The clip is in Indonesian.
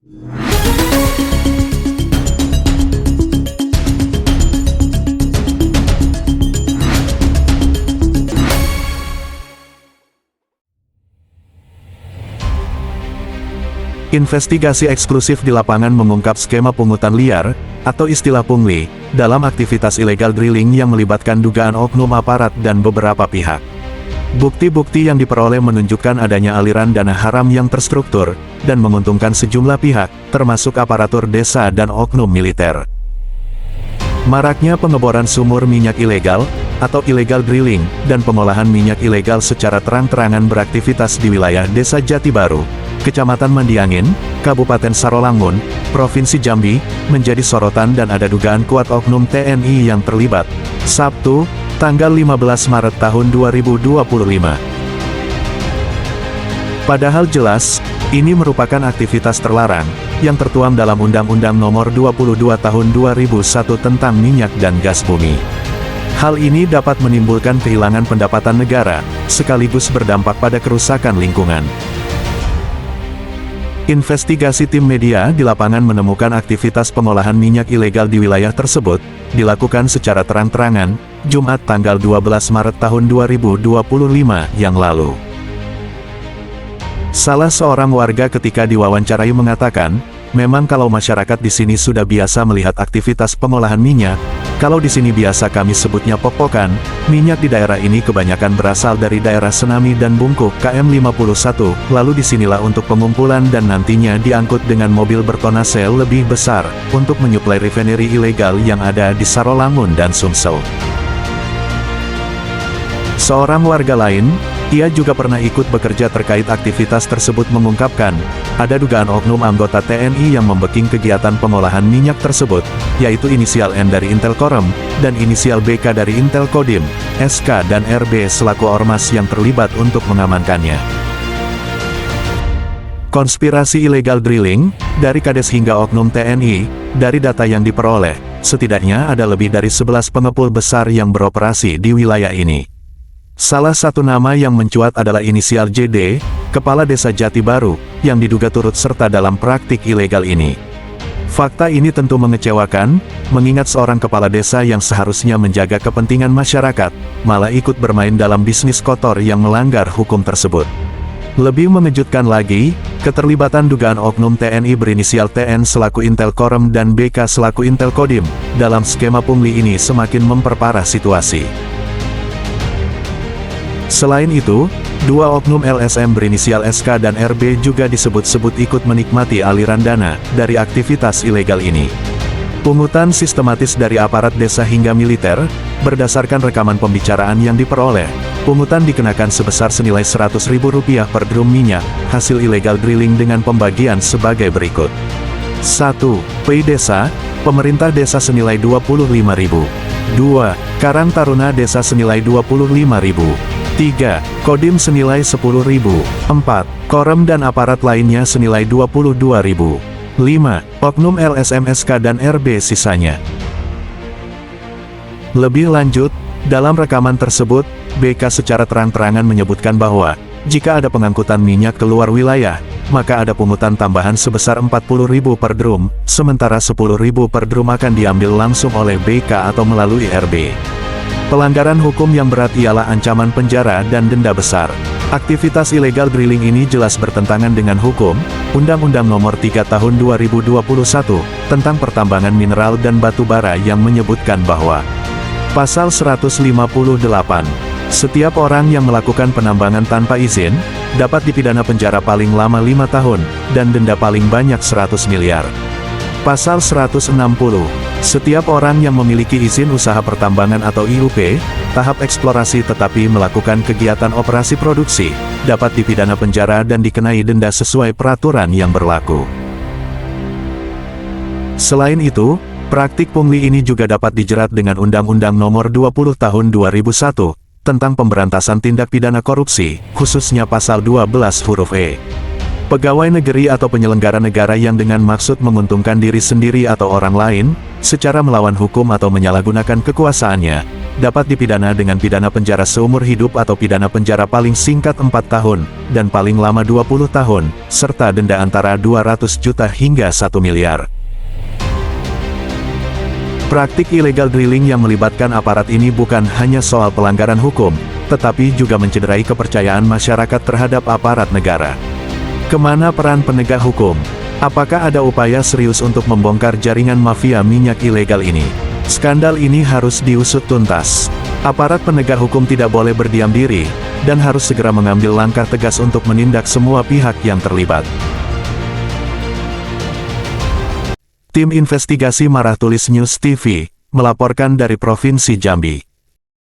Investigasi eksklusif di lapangan mengungkap skema pungutan liar, atau istilah pungli, dalam aktivitas ilegal drilling yang melibatkan dugaan oknum aparat dan beberapa pihak. Bukti-bukti yang diperoleh menunjukkan adanya aliran dana haram yang terstruktur, dan menguntungkan sejumlah pihak, termasuk aparatur desa dan oknum militer. Maraknya pengeboran sumur minyak ilegal, atau illegal drilling, dan pengolahan minyak ilegal secara terang-terangan beraktivitas di wilayah Desa Jati Baru, Kecamatan Mandiangin, Kabupaten Sarolangun, Provinsi Jambi, menjadi sorotan dan ada dugaan kuat oknum TNI yang terlibat. Sabtu, tanggal 15 Maret tahun 2025. Padahal jelas, ini merupakan aktivitas terlarang, yang tertuang dalam Undang-Undang Nomor 22 Tahun 2001 tentang minyak dan gas bumi. Hal ini dapat menimbulkan kehilangan pendapatan negara, sekaligus berdampak pada kerusakan lingkungan. Investigasi tim media di lapangan menemukan aktivitas pengolahan minyak ilegal di wilayah tersebut, dilakukan secara terang-terangan, Jumat tanggal 12 Maret tahun 2025 yang lalu. Salah seorang warga ketika diwawancarai mengatakan, memang kalau masyarakat di sini sudah biasa melihat aktivitas pengolahan minyak, kalau di sini biasa kami sebutnya pokpokan, minyak di daerah ini kebanyakan berasal dari daerah Senami dan Bungkuk KM51, lalu disinilah untuk pengumpulan dan nantinya diangkut dengan mobil bertonase lebih besar, untuk menyuplai refinery ilegal yang ada di Sarolangun dan Sumsel. Seorang warga lain, ia juga pernah ikut bekerja terkait aktivitas tersebut mengungkapkan, ada dugaan oknum anggota TNI yang membeking kegiatan pengolahan minyak tersebut, yaitu inisial N dari Intelkorem, dan inisial BK dari Intelkodim, SK dan RB selaku ormas yang terlibat untuk mengamankannya. Konspirasi ilegal drilling, dari Kades hingga oknum TNI, dari data yang diperoleh, setidaknya ada lebih dari 11 pengepul besar yang beroperasi di wilayah ini. Salah satu nama yang mencuat adalah inisial JD, Kepala Desa Jati Baru, yang diduga turut serta dalam praktik ilegal ini. Fakta ini tentu mengecewakan, mengingat seorang kepala desa yang seharusnya menjaga kepentingan masyarakat, malah ikut bermain dalam bisnis kotor yang melanggar hukum tersebut. Lebih mengejutkan lagi, keterlibatan dugaan oknum TNI berinisial TN selaku Intelkorem dan BK selaku Intelkodim, dalam skema pungli ini semakin memperparah situasi. Selain itu, dua oknum LSM berinisial SK dan RB juga disebut-sebut ikut menikmati aliran dana dari aktivitas ilegal ini. Pungutan sistematis dari aparat desa hingga militer, berdasarkan rekaman pembicaraan yang diperoleh, pungutan dikenakan sebesar senilai Rp100.000 per drum minyak, hasil ilegal drilling dengan pembagian sebagai berikut. 1. Pei Desa, Pemerintah Desa senilai Rp25.000. 2. Karang Taruna Desa senilai Rp25.000. 3. Kodim senilai Rp10.000. 4. Korem dan aparat lainnya senilai Rp22.000. 5. Oknum LSM SK dan RB sisanya. Lebih lanjut, dalam rekaman tersebut, BK secara terang-terangan menyebutkan bahwa, jika ada pengangkutan minyak keluar wilayah, maka ada pungutan tambahan sebesar Rp40.000 per drum, sementara Rp10.000 per drum akan diambil langsung oleh BK atau melalui RB. Pelanggaran hukum yang berat ialah ancaman penjara dan denda besar. Aktivitas ilegal drilling ini jelas bertentangan dengan hukum, Undang-Undang Nomor 3 Tahun 2021, tentang pertambangan mineral dan batu bara yang menyebutkan bahwa, Pasal 158, setiap orang yang melakukan penambangan tanpa izin, dapat dipidana penjara paling lama 5 tahun, dan denda paling banyak 100 miliar. Pasal 160, setiap orang yang memiliki izin usaha pertambangan atau IUP, tahap eksplorasi tetapi melakukan kegiatan operasi produksi, dapat dipidana penjara dan dikenai denda sesuai peraturan yang berlaku. Selain itu, praktik pungli ini juga dapat dijerat dengan Undang-Undang Nomor 20 Tahun 2001, tentang pemberantasan tindak pidana korupsi, khususnya Pasal 12 huruf E. Pegawai negeri atau penyelenggara negara yang dengan maksud menguntungkan diri sendiri atau orang lain, secara melawan hukum atau menyalahgunakan kekuasaannya, dapat dipidana dengan pidana penjara seumur hidup atau pidana penjara paling singkat 4 tahun, dan paling lama 20 tahun, serta denda antara 200 juta hingga 1 miliar. Praktik illegal drilling yang melibatkan aparat ini bukan hanya soal pelanggaran hukum, tetapi juga mencederai kepercayaan masyarakat terhadap aparat negara. Kemana peran penegak hukum? Apakah ada upaya serius untuk membongkar jaringan mafia minyak ilegal ini? Skandal ini harus diusut tuntas. Aparat penegak hukum tidak boleh berdiam diri, dan harus segera mengambil langkah tegas untuk menindak semua pihak yang terlibat. Tim Investigasi Marah Tulis News TV, melaporkan dari Provinsi Jambi.